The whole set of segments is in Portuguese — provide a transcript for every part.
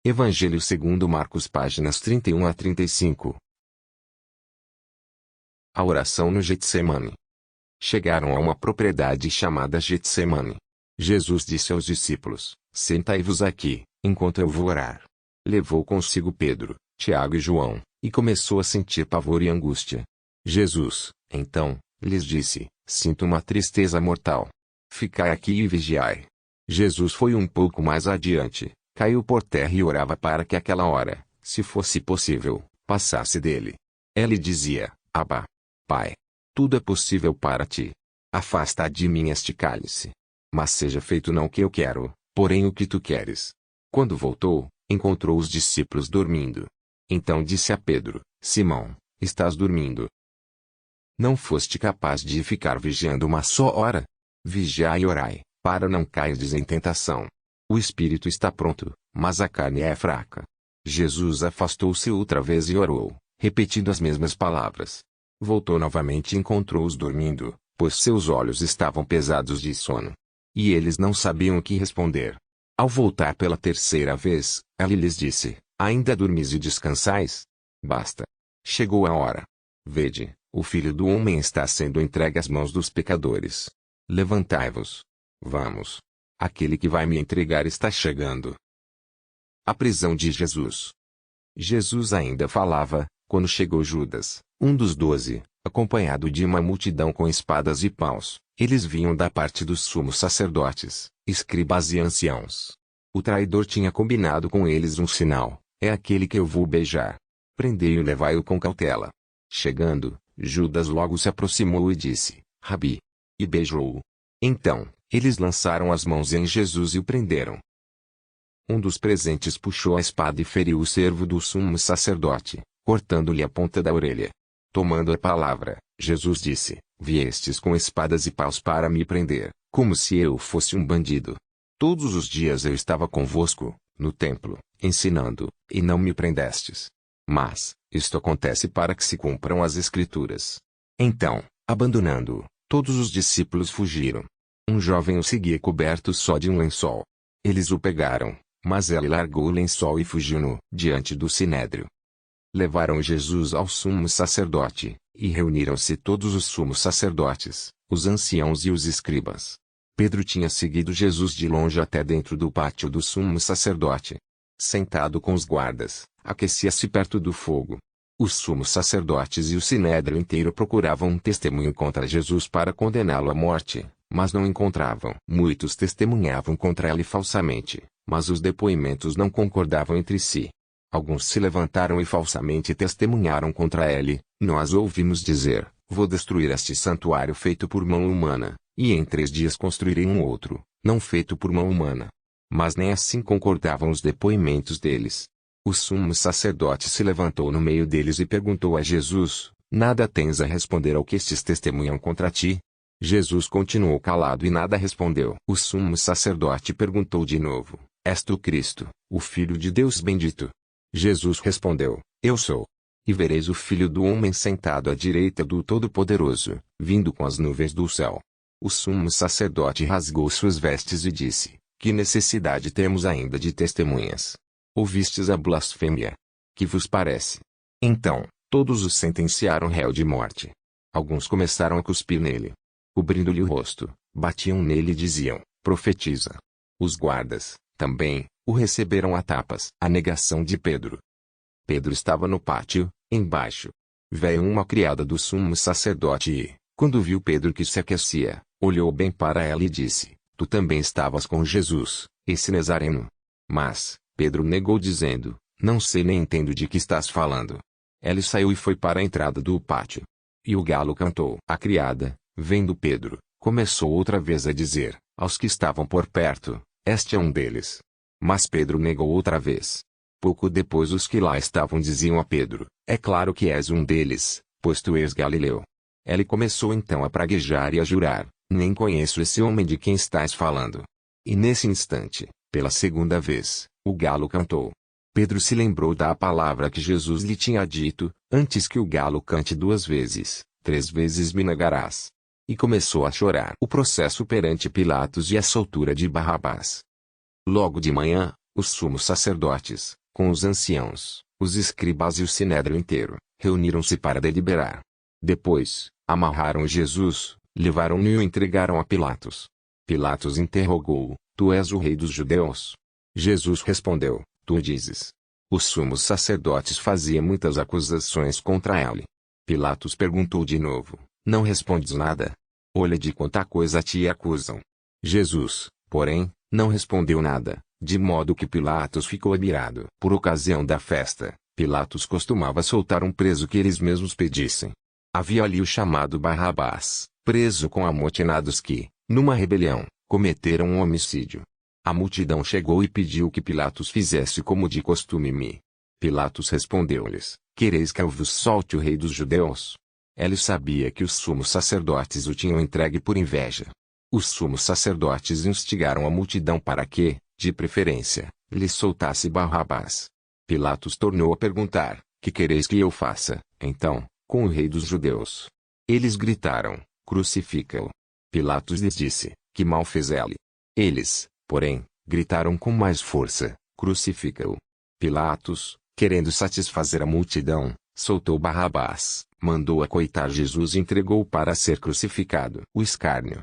Evangelho segundo Marcos, páginas 31 a 35. A oração no Getsemane. Chegaram a uma propriedade chamada Getsemane. Jesus disse aos discípulos: Sentai-vos aqui, enquanto eu vou orar. Levou consigo Pedro, Tiago e João, e começou a sentir pavor e angústia. Jesus, então, lhes disse: Sinto uma tristeza mortal. Ficai aqui e vigiai. Jesus foi um pouco mais adiante, caiu por terra e orava para que aquela hora, se fosse possível, passasse dele. Ele dizia: Abba, Pai, tudo é possível para ti. Afasta de mim este cálice. Mas seja feito não o que eu quero, porém o que tu queres. Quando voltou, encontrou os discípulos dormindo. Então disse a Pedro: Simão, estás dormindo? Não foste capaz de ficar vigiando uma só hora? Vigiai e orai, para não cairdes em tentação. O espírito está pronto, mas a carne é fraca. Jesus afastou-se outra vez e orou, repetindo as mesmas palavras. Voltou novamente e encontrou-os dormindo, pois seus olhos estavam pesados de sono. E eles não sabiam o que responder. Ao voltar pela terceira vez, ele lhes disse: Ainda dormis e descansais? Basta. Chegou a hora. Vede, o Filho do Homem está sendo entregue às mãos dos pecadores. Levantai-vos. Vamos. Aquele que vai me entregar está chegando. A prisão de Jesus. Jesus ainda falava, quando chegou Judas, um dos 12, acompanhado de uma multidão com espadas e paus. Eles vinham da parte dos sumos sacerdotes, escribas e anciãos. O traidor tinha combinado com eles um sinal: é aquele que eu vou beijar. Prendei-o e levai-o com cautela. Chegando, Judas logo se aproximou e disse: Rabi. E beijou-o. Então, eles lançaram as mãos em Jesus e o prenderam. Um dos presentes puxou a espada e feriu o servo do sumo sacerdote, cortando-lhe a ponta da orelha. Tomando a palavra, Jesus disse: Viestes com espadas e paus para me prender, como se eu fosse um bandido. Todos os dias eu estava convosco, no templo, ensinando, e não me prendestes. Mas, isto acontece para que se cumpram as Escrituras. Então, abandonando-o, todos os discípulos fugiram. Um jovem o seguia coberto só de um lençol. Eles o pegaram, mas ele largou o lençol e fugiu diante do sinédrio. Levaram Jesus ao sumo sacerdote, e reuniram-se todos os sumos sacerdotes, os anciãos e os escribas. Pedro tinha seguido Jesus de longe até dentro do pátio do sumo sacerdote. Sentado com os guardas, aquecia-se perto do fogo. Os sumos sacerdotes e o sinédrio inteiro procuravam um testemunho contra Jesus para condená-lo à morte, mas não encontravam. Muitos testemunhavam contra ele falsamente, mas os depoimentos não concordavam entre si. Alguns se levantaram e falsamente testemunharam contra ele: Nós ouvimos dizer: Vou destruir este santuário feito por mão humana, e em 3 dias construirei um outro, não feito por mão humana. Mas nem assim concordavam os depoimentos deles. O sumo sacerdote se levantou no meio deles e perguntou a Jesus: Nada tens a responder ao que estes testemunham contra ti? Jesus continuou calado e nada respondeu. O sumo sacerdote perguntou de novo: És tu Cristo, o Filho de Deus bendito? Jesus respondeu: Eu sou. E vereis o Filho do Homem sentado à direita do Todo-Poderoso, vindo com as nuvens do céu. O sumo sacerdote rasgou suas vestes e disse: Que necessidade temos ainda de testemunhas? Ouvistes a blasfêmia. Que vos parece? Então, todos os sentenciaram réu de morte. Alguns começaram a cuspir nele. Cobrindo-lhe o rosto, batiam nele e diziam: Profetiza. Os guardas, também, o receberam a tapas. A negação de Pedro. Pedro estava no pátio, embaixo. Veio uma criada do sumo sacerdote e, quando viu Pedro que se aquecia, olhou bem para ela e disse: Tu também estavas com Jesus, esse Nazareno. Mas, Pedro negou dizendo: Não sei nem entendo de que estás falando. Ela saiu e foi para a entrada do pátio. E o galo cantou. A criada, vendo Pedro, começou outra vez a dizer, aos que estavam por perto: Este é um deles. Mas Pedro negou outra vez. Pouco depois os que lá estavam diziam a Pedro: É claro que és um deles, pois tu és galileu. Ele começou então a praguejar e a jurar: Nem conheço esse homem de quem estás falando. E nesse instante, pela segunda vez, o galo cantou. Pedro se lembrou da palavra que Jesus lhe tinha dito: Antes que o galo cante 2 vezes, 3 vezes me negarás. E começou a chorar. O processo perante Pilatos e a soltura de Barrabás. Logo de manhã, Os sumos sacerdotes, com os anciãos, os escribas e o sinédrio inteiro, reuniram-se para deliberar. Depois, amarraram Jesus, levaram-no e o entregaram a Pilatos. Pilatos interrogou-o: Tu és o rei dos judeus? Jesus respondeu: Tu dizes. Os sumos sacerdotes faziam muitas acusações contra ele. Pilatos perguntou de novo: Não respondes nada? Olha de quanta coisa te acusam. Jesus, porém, não respondeu nada, de modo que Pilatos ficou admirado. Por ocasião da festa, Pilatos costumava soltar um preso que eles mesmos pedissem. Havia ali o chamado Barrabás, preso com amotinados que, numa rebelião, cometeram um homicídio. A multidão chegou e pediu que Pilatos fizesse como de costume. Pilatos respondeu-lhes: Quereis que eu vos solte o rei dos judeus? Ele sabia que os sumos sacerdotes o tinham entregue por inveja. Os sumos sacerdotes instigaram a multidão para que, de preferência, lhe soltasse Barrabás. Pilatos tornou a perguntar: Que quereis que eu faça, então, com o rei dos judeus? Eles gritaram: Crucifica-o. Pilatos lhes disse: Que mal fez ele? Eles, porém, gritaram com mais força: Crucifica-o. Pilatos, querendo satisfazer a multidão, soltou Barrabás, mandou açoitar Jesus e entregou-o para ser crucificado. O escárnio.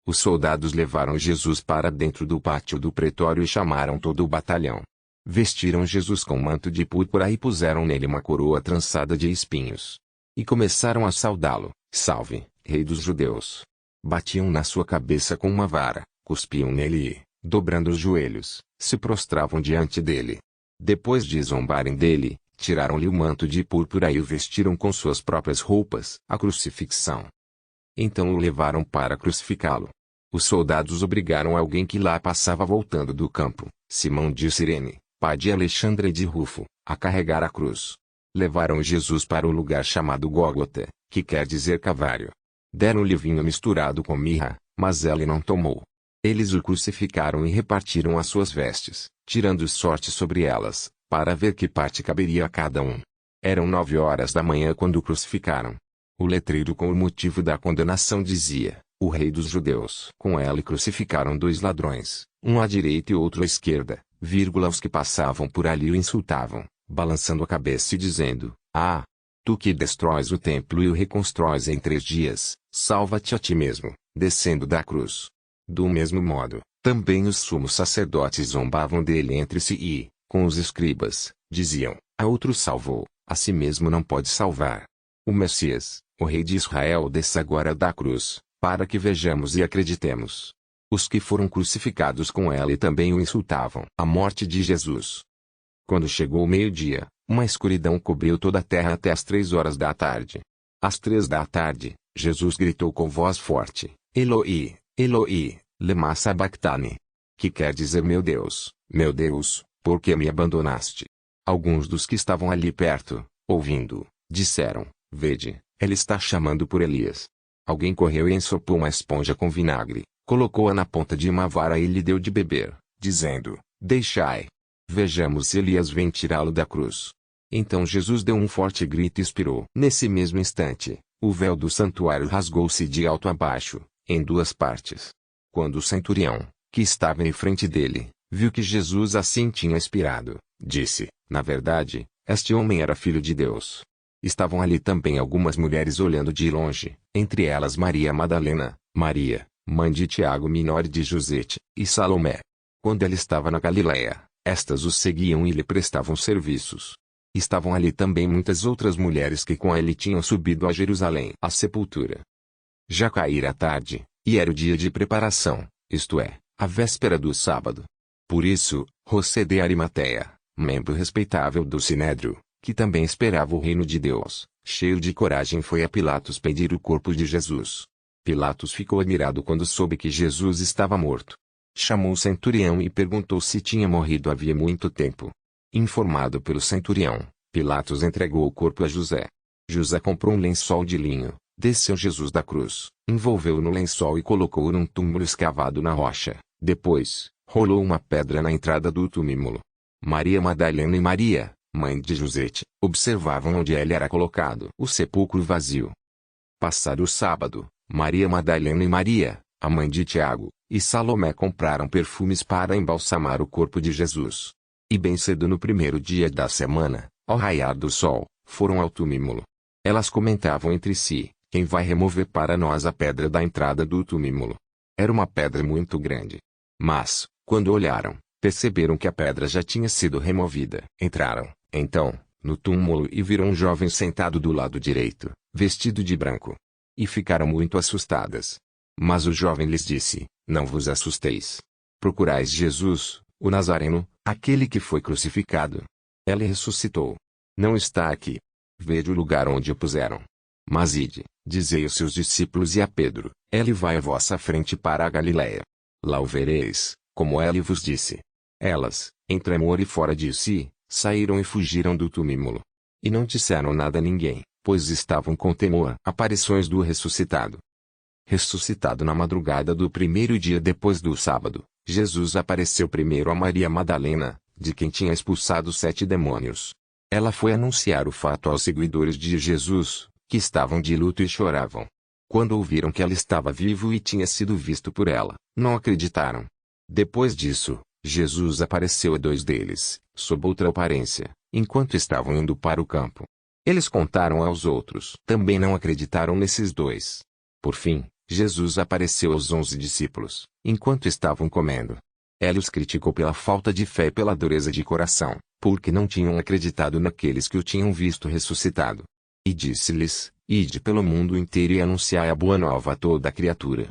Os soldados levaram Jesus para dentro do pátio do pretório e chamaram todo o batalhão. Vestiram Jesus com manto de púrpura e puseram nele uma coroa trançada de espinhos. E começaram a saudá-lo: Salve, rei dos judeus! Batiam na sua cabeça com uma vara, cuspiam nele e, dobrando os joelhos, se prostravam diante dele. Depois de zombarem dele, tiraram-lhe o manto de púrpura e o vestiram com suas próprias roupas. A crucifixão. Então o levaram para crucificá-lo. Os soldados obrigaram alguém que lá passava voltando do campo, Simão de Cirene, pai de Alexandre e de Rufo, a carregar a cruz. Levaram Jesus para o lugar chamado Gólgota, que quer dizer Calvário. Deram-lhe vinho misturado com mirra, mas ele não tomou. Eles o crucificaram e repartiram as suas vestes, tirando sorte sobre elas, para ver que parte caberia a cada um. Eram 9 horas da manhã quando o crucificaram. O letreiro com o motivo da condenação dizia: O rei dos judeus. Com ele crucificaram 2 ladrões, um à direita e outro à esquerda, os que passavam por ali o insultavam, balançando a cabeça e dizendo: Ah! Tu que destróis o templo e o reconstróis em 3 dias, salva-te a ti mesmo, descendo da cruz. Do mesmo modo, também os sumos sacerdotes zombavam dele entre si e, com os escribas, diziam: A outro salvou, a si mesmo não pode salvar. O Messias, o rei de Israel, desça agora da cruz, para que vejamos e acreditemos. Os que foram crucificados com ele também o insultavam. A morte de Jesus. Quando chegou o meio-dia, uma escuridão cobriu toda a terra até as 3 horas da tarde. Às 3 da tarde, Jesus gritou com voz forte: Eloi, Eloi, lema sabachthani. Que quer dizer: meu Deus, por que me abandonaste? Alguns dos que estavam ali perto, ouvindo, disseram: Vede, ele está chamando por Elias. Alguém correu e ensopou uma esponja com vinagre, colocou-a na ponta de uma vara e lhe deu de beber, dizendo: Deixai. Vejamos se Elias vem tirá-lo da cruz. Então Jesus deu um forte grito e expirou. Nesse mesmo instante, o véu do santuário rasgou-se de alto a baixo, em 2 partes. Quando o centurião, que estava em frente dele, viu que Jesus assim tinha expirado, disse: Na verdade, este homem era filho de Deus. Estavam ali também algumas mulheres olhando de longe, entre elas Maria Madalena, Maria, mãe de Tiago menor e de Josete, e Salomé. Quando ele estava na Galiléia, estas o seguiam e lhe prestavam serviços. Estavam ali também muitas outras mulheres que com ele tinham subido a Jerusalém. A sepultura. Já caíra a tarde, e era o dia de preparação, isto é, a véspera do sábado. Por isso, José de Arimateia, membro respeitável do Sinédrio, que também esperava o reino de Deus, cheio de coragem foi a Pilatos pedir o corpo de Jesus. Pilatos ficou admirado quando soube que Jesus estava morto. Chamou o centurião e perguntou se tinha morrido havia muito tempo. Informado pelo centurião, Pilatos entregou o corpo a José. José comprou um lençol de linho, desceu Jesus da cruz, envolveu-o no lençol e colocou-o num túmulo escavado na rocha. Depois, rolou uma pedra na entrada do túmulo. Maria Madalena e Maria, mãe de Josete, observavam onde ele era colocado. O sepulcro vazio. Passado o sábado, Maria Madalena e Maria, a mãe de Tiago, e Salomé compraram perfumes para embalsamar o corpo de Jesus. E bem cedo no primeiro dia da semana, ao raiar do sol, foram ao túmulo. Elas comentavam entre si: quem vai remover para nós a pedra da entrada do túmulo? Era uma pedra muito grande. Mas, quando olharam, perceberam que a pedra já tinha sido removida. Entraram, então, no túmulo e viram um jovem sentado do lado direito, vestido de branco. E ficaram muito assustadas. Mas o jovem lhes disse: não vos assusteis. Procurais Jesus, o Nazareno, aquele que foi crucificado. Ele ressuscitou. Não está aqui. Vede o lugar onde o puseram. Mas ide, dizei aos seus discípulos e a Pedro: ele vai à vossa frente para a Galiléia. Lá o vereis, como ele vos disse. Elas, em tremor e fora de si, saíram e fugiram do túmulo. E não disseram nada a ninguém, pois estavam com temor. Aparições do ressuscitado. Ressuscitado na madrugada do primeiro dia depois do sábado, Jesus apareceu primeiro a Maria Madalena, de quem tinha expulsado 7 demônios. Ela foi anunciar o fato aos seguidores de Jesus, que estavam de luto e choravam. Quando ouviram que ela estava vivo e tinha sido visto por ela, não acreditaram. Depois disso, Jesus apareceu a 2 deles, sob outra aparência, enquanto estavam indo para o campo. Eles contaram aos outros. Também não acreditaram nesses 2. Por fim, Jesus apareceu aos 11 discípulos, enquanto estavam comendo. Ele os criticou pela falta de fé e pela dureza de coração, porque não tinham acreditado naqueles que o tinham visto ressuscitado. E disse-lhes: ide pelo mundo inteiro e anunciai a boa nova a toda criatura.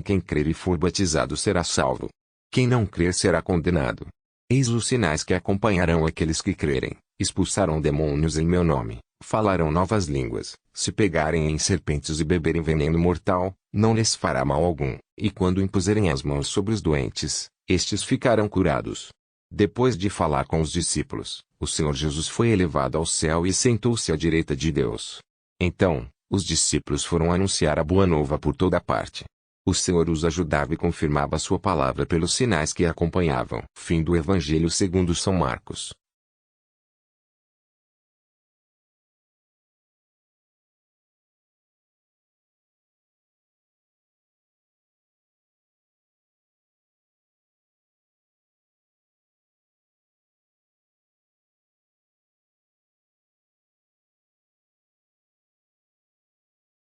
Quem crer e for batizado será salvo. Quem não crer será condenado. Eis os sinais que acompanharão aqueles que crerem: expulsarão demônios em meu nome, falarão novas línguas, se pegarem em serpentes e beberem veneno mortal, não lhes fará mal algum, e quando impuserem as mãos sobre os doentes, estes ficarão curados. Depois de falar com os discípulos, o Senhor Jesus foi elevado ao céu e sentou-se à direita de Deus. Então, os discípulos foram anunciar a boa nova por toda parte. O Senhor os ajudava e confirmava a sua palavra pelos sinais que a acompanhavam. Fim do Evangelho segundo São Marcos.